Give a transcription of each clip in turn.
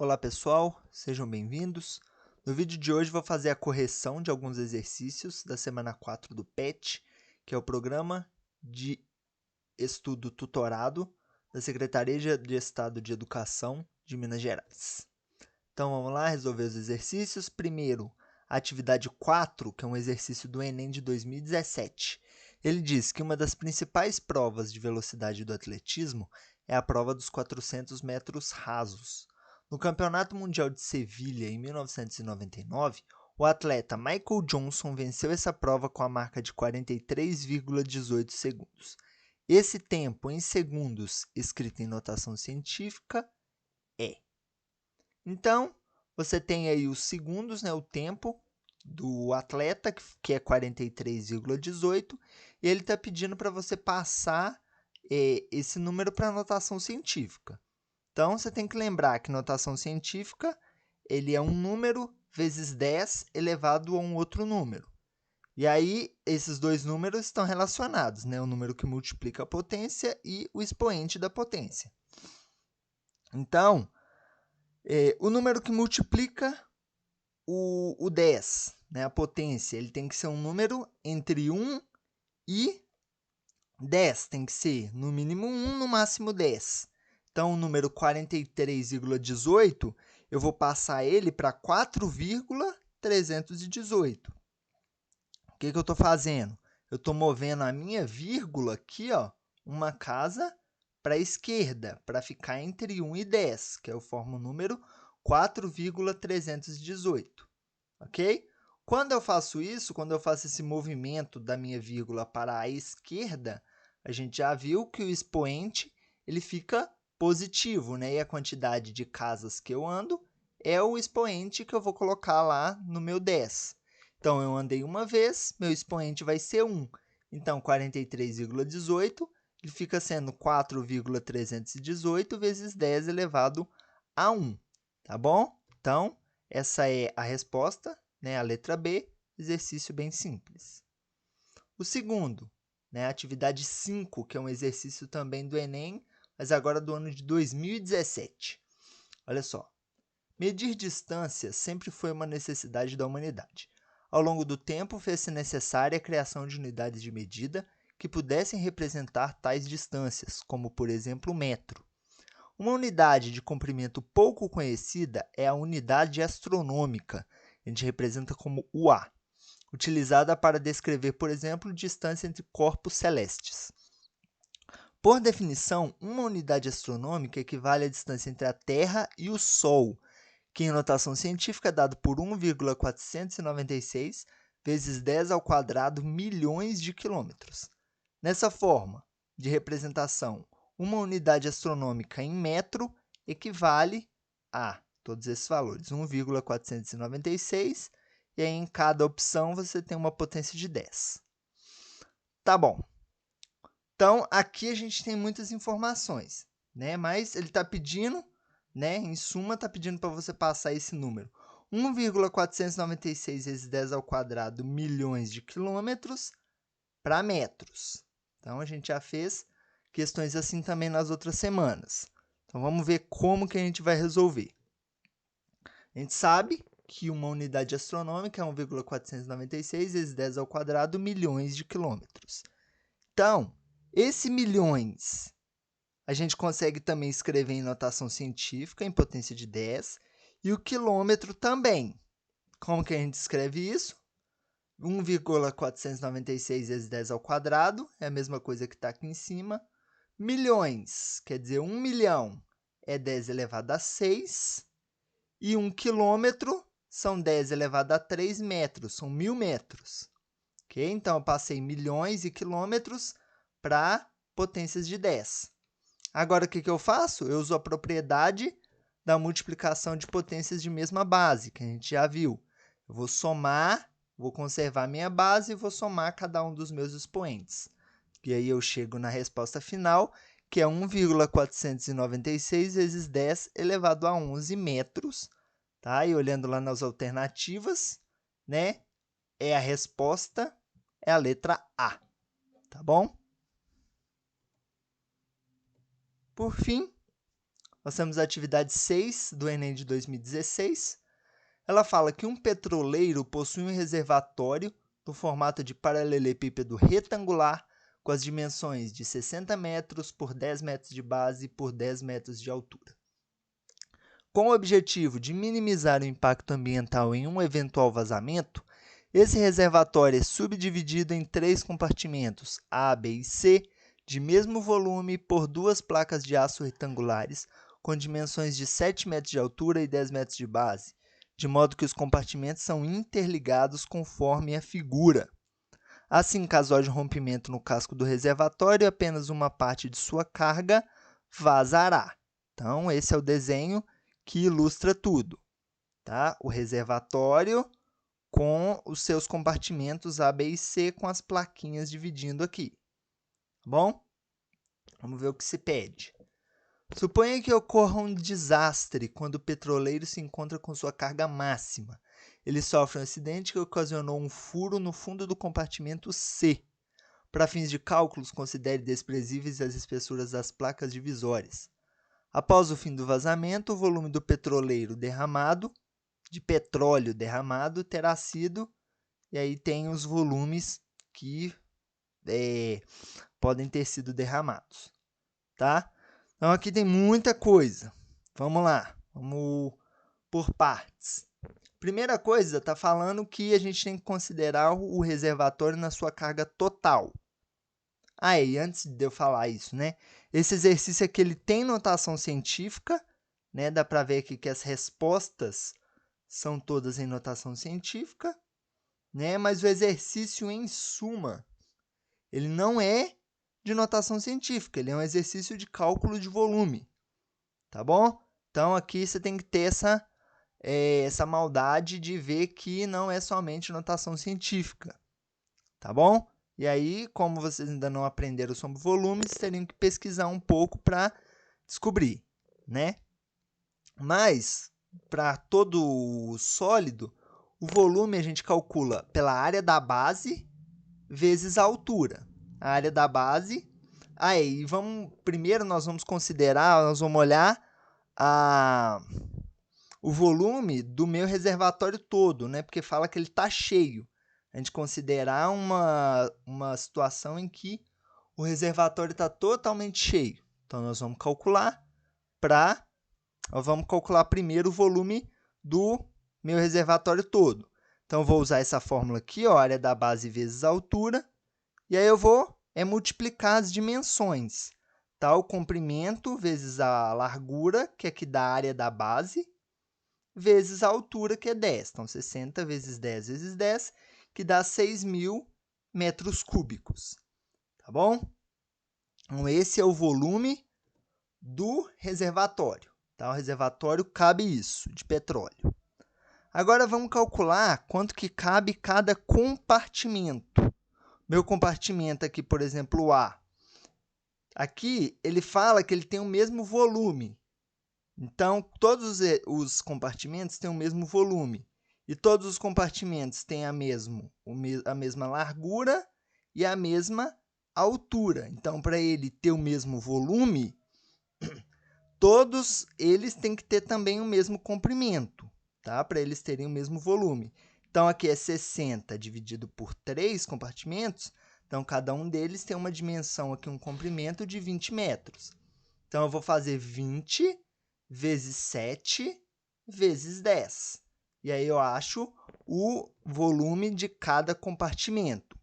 Olá pessoal, sejam bem-vindos. No vídeo de hoje vou fazer a correção de alguns exercícios da semana 4 do PET, que é o Programa de Estudo Tutorado da Secretaria de Estado de Educação de Minas Gerais. Então vamos lá resolver os exercícios. Primeiro, a atividade 4, que é um exercício do Enem de 2017. Ele diz que uma das principais provas de velocidade do atletismo é a prova dos 400 metros rasos. No Campeonato Mundial de Sevilha, em 1999, o atleta Michael Johnson venceu essa prova com a marca de 43,18 segundos. Esse tempo em segundos, escrito em notação científica, é. Então, você tem aí os segundos, né, o tempo do atleta, que é 43,18, e ele está pedindo para você passar esse número para a notação científica. Então, você tem que lembrar que notação científica ele é um número vezes 10 elevado a um outro número. E aí, esses dois números estão relacionados, né? O número que multiplica a potência e o expoente da potência. Então, o número que multiplica o 10, né? A potência, ele tem que ser um número entre 1 e 10. Tem que ser no mínimo 1, no máximo 10. Então, o número 43,18, eu vou passar ele para 4,318. O que eu estou fazendo? Eu estou movendo a minha vírgula aqui, ó, uma casa para a esquerda, para ficar entre 1 e 10, que eu formo o número 4,318. Ok? Quando eu faço isso, quando eu faço esse movimento da minha vírgula para a esquerda, a gente já viu que o expoente ele fica positivo, né? E a quantidade de casas que eu ando é o expoente que eu vou colocar lá no meu 10. Então, eu andei uma vez, meu expoente vai ser 1. Então, 43,18 ele fica sendo 4,318 vezes 10 elevado a 1. Tá bom? Então, essa é a resposta, né? A letra B, exercício bem simples. O segundo, né? A atividade 5, que é um exercício também do Enem, mas agora do ano de 2017. Olha só. Medir distância sempre foi uma necessidade da humanidade. Ao longo do tempo, fez-se necessária a criação de unidades de medida que pudessem representar tais distâncias, como, por exemplo, o metro. Uma unidade de comprimento pouco conhecida é a unidade astronômica, a gente representa como UA, utilizada para descrever, por exemplo, distância entre corpos celestes. Por definição, uma unidade astronômica equivale à distância entre a Terra e o Sol, que em notação científica é dado por 1,496 vezes 10 ao quadrado milhões de quilômetros. Nessa forma de representação, uma unidade astronômica em metro equivale a todos esses valores, 1,496, e aí em cada opção você tem uma potência de 10. Tá bom. Então, aqui a gente tem muitas informações, né? Mas ele está pedindo, né? Em suma, está pedindo para você passar esse número. 1,496 vezes 10 ao quadrado milhões de quilômetros para metros. Então, a gente já fez questões assim também nas outras semanas. Então, vamos ver como que a gente vai resolver. A gente sabe que uma unidade astronômica é 1,496 vezes 10 ao quadrado milhões de quilômetros. Então, esse milhões a gente consegue também escrever em notação científica, em potência de 10, e o quilômetro também. Como que a gente escreve isso? 1,496 vezes 10 ao quadrado, é a mesma coisa que está aqui em cima. Milhões, quer dizer, 1 milhão é 10 elevado a 6, e 1 quilômetro são 10 elevado a 3 metros, são 1.000 metros. Okay? Então, eu passei milhões e quilômetros para potências de 10. Agora, o que eu faço? Eu uso a propriedade da multiplicação de potências de mesma base, que a gente já viu. Eu vou somar, vou conservar minha base e vou somar cada um dos meus expoentes. E aí eu chego na resposta final, que é 1,496 vezes 10 elevado a 11 metros. Tá? E olhando lá nas alternativas, né, a resposta é a letra A. Tá bom? Por fim, Nós temos a atividade 6 do Enem de 2016. Ela fala que um petroleiro possui um reservatório no formato de paralelepípedo retangular com as dimensões de 60 metros por 10 metros de base por 10 metros de altura. Com o objetivo de minimizar o impacto ambiental em um eventual vazamento, esse reservatório é subdividido em 3 compartimentos, A, B e C, de mesmo volume por 2 placas de aço retangulares com dimensões de 7 metros de altura e 10 metros de base, de modo que os compartimentos são interligados conforme a figura. Assim, caso haja rompimento no casco do reservatório, apenas uma parte de sua carga vazará. Então, esse é o desenho que ilustra tudo, tá? O reservatório com os seus compartimentos A, B e C, com as plaquinhas dividindo aqui, tá bom? Vamos ver o que se pede. Suponha que ocorra um desastre quando o petroleiro se encontra com sua carga máxima. Ele sofre um acidente que ocasionou um furo no fundo do compartimento C. Para fins de cálculos, considere desprezíveis as espessuras das placas divisórias. Após o fim do vazamento, o volume do petroleiro derramado, de petróleo derramado, terá sido, e aí tem os volumes que podem ter sido derramados, tá? Então, aqui tem muita coisa. Vamos lá, vamos por partes. Primeira coisa, está falando que a gente tem que considerar o reservatório na sua carga total. E antes de eu falar isso, né? Esse exercício aqui ele tem notação científica, né? Dá para ver aqui que as respostas são todas em notação científica, né? Mas o exercício em suma, ele não é de notação científica, ele é um exercício de cálculo de volume, tá bom? Então, aqui você tem que ter essa maldade de ver que não é somente notação científica, tá bom? E aí, como vocês ainda não aprenderam sobre volumes, teriam que pesquisar um pouco para descobrir, né? Mas, para todo sólido, o volume a gente calcula pela área da base vezes a altura. A área da base. Aí, primeiro nós vamos olhar o volume do meu reservatório todo, né? Porque fala que ele está cheio. A gente considerar uma situação em que o reservatório está totalmente cheio. Então, nós vamos calcular primeiro o volume do meu reservatório todo. Então, eu vou usar essa fórmula aqui, ó, área da base vezes a altura, e aí eu vou multiplicar as dimensões. Tá? O comprimento vezes a largura, que é que dá a área da base, vezes a altura, que é 10. Então, 60 vezes 10 vezes 10, que dá 6.000 metros cúbicos. Tá bom? Então, esse é o volume do reservatório. Tá? O reservatório cabe isso, de petróleo. Agora, vamos calcular quanto que cabe cada compartimento. Meu compartimento aqui, por exemplo, o A. Aqui, ele fala que ele tem o mesmo volume. Então, todos os compartimentos têm o mesmo volume. E todos os compartimentos têm a mesma largura e a mesma altura. Então, para ele ter o mesmo volume, todos eles têm que ter também o mesmo comprimento, tá? Para eles terem o mesmo volume. Então, aqui é 60 dividido por 3 compartimentos. Então, cada um deles tem uma dimensão aqui, um comprimento de 20 metros. Então, eu vou fazer 20 vezes 7 vezes 10. E aí, eu acho o volume de cada compartimento.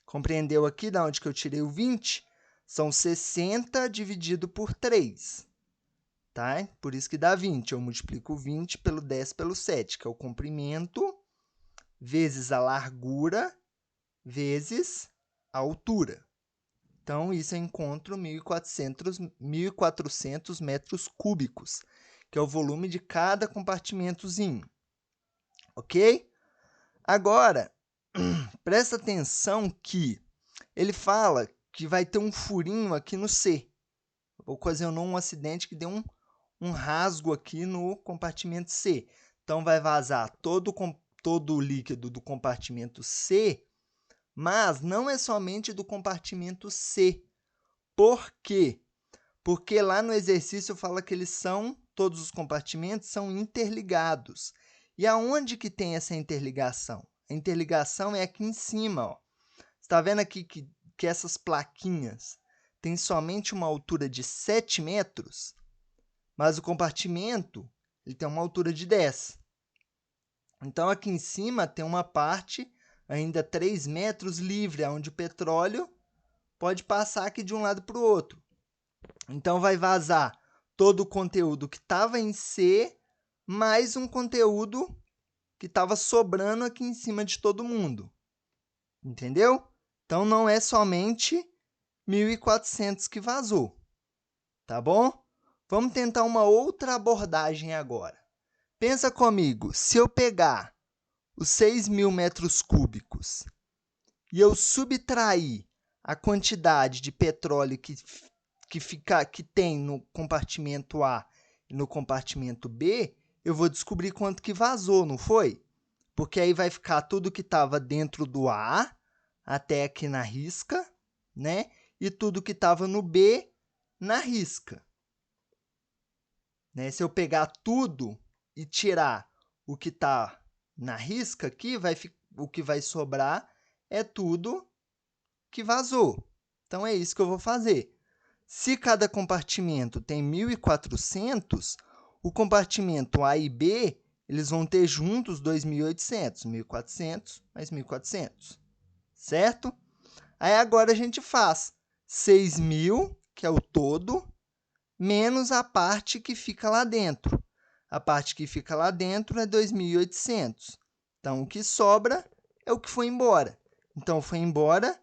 Compreendeu aqui de onde que eu tirei o 20? São 60 dividido por 3. Tá? Por isso que dá 20. Eu multiplico 20 pelo 10 pelo 7, que é o comprimento, vezes a largura, vezes a altura. Então, isso eu encontro 1.400 metros cúbicos, que é o volume de cada compartimentozinho. Ok? Agora, presta atenção que ele fala que vai ter um furinho aqui no C. Ocasionou um acidente que deu um rasgo aqui no compartimento C. Então, vai vazar todo o líquido do compartimento C, mas não é somente do compartimento C. Por quê? Porque lá no exercício fala que todos os compartimentos são interligados. E aonde que tem essa interligação? A interligação é aqui em cima, ó. Você está vendo aqui que essas plaquinhas têm somente uma altura de 7 metros, mas o compartimento ele tem uma altura de 10. Então, aqui em cima tem uma parte, ainda 3 metros, livre, onde o petróleo pode passar aqui de um lado para o outro. Então, vai vazar todo o conteúdo que estava em C, mais um conteúdo que estava sobrando aqui em cima de todo mundo. Entendeu? Então, não é somente 1.400 que vazou. Tá bom? Vamos tentar uma outra abordagem agora. Pensa comigo, se eu pegar os 6.000 metros cúbicos e eu subtrair a quantidade de petróleo que tem no compartimento A e no compartimento B, eu vou descobrir quanto que vazou, não foi? Porque aí vai ficar tudo que estava dentro do A, até aqui na risca, né? E tudo que estava no B, na risca. Né? Se eu pegar tudo e tirar o que está na risca aqui, o que vai sobrar é tudo que vazou. Então, é isso que eu vou fazer. Se cada compartimento tem 1.400, o compartimento A e B eles vão ter juntos 2.800, 1.400 mais 1.400, certo? Aí, agora, a gente faz 6.000, que é o todo, menos a parte que fica lá dentro. A parte que fica lá dentro é 2.800. Então, o que sobra é o que foi embora. Então, foi embora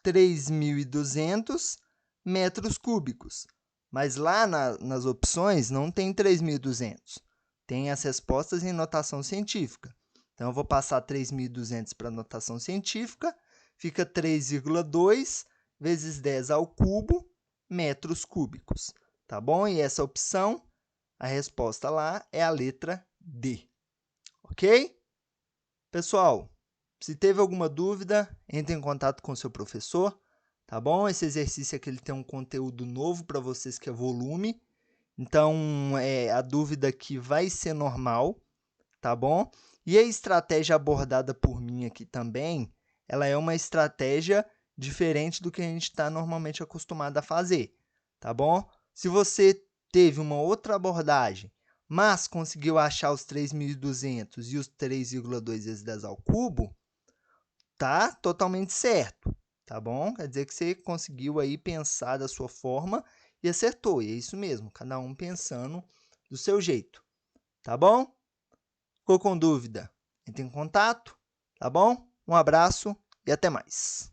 3.200 metros cúbicos. Mas lá nas opções não tem 3.200. Tem as respostas em notação científica. Então, eu vou passar 3.200 para a notação científica. Fica 3,2 vezes 10 ao cubo metros cúbicos. Tá bom? E essa opção, a resposta lá é a letra D. Ok? Pessoal, se teve alguma dúvida, entre em contato com o seu professor, tá bom? Esse exercício aqui ele tem um conteúdo novo para vocês que é volume, então a dúvida aqui vai ser normal, tá bom? E a estratégia abordada por mim aqui também, ela é uma estratégia diferente do que a gente está normalmente acostumado a fazer, tá bom? Se você teve uma outra abordagem, mas conseguiu achar os 3.200 e os 3,2 vezes 10 ao cubo, tá totalmente certo, tá bom? Quer dizer que você conseguiu aí pensar da sua forma e acertou, e é isso mesmo, cada um pensando do seu jeito, tá bom? Ficou com dúvida? Entre em contato, tá bom? Um abraço e até mais!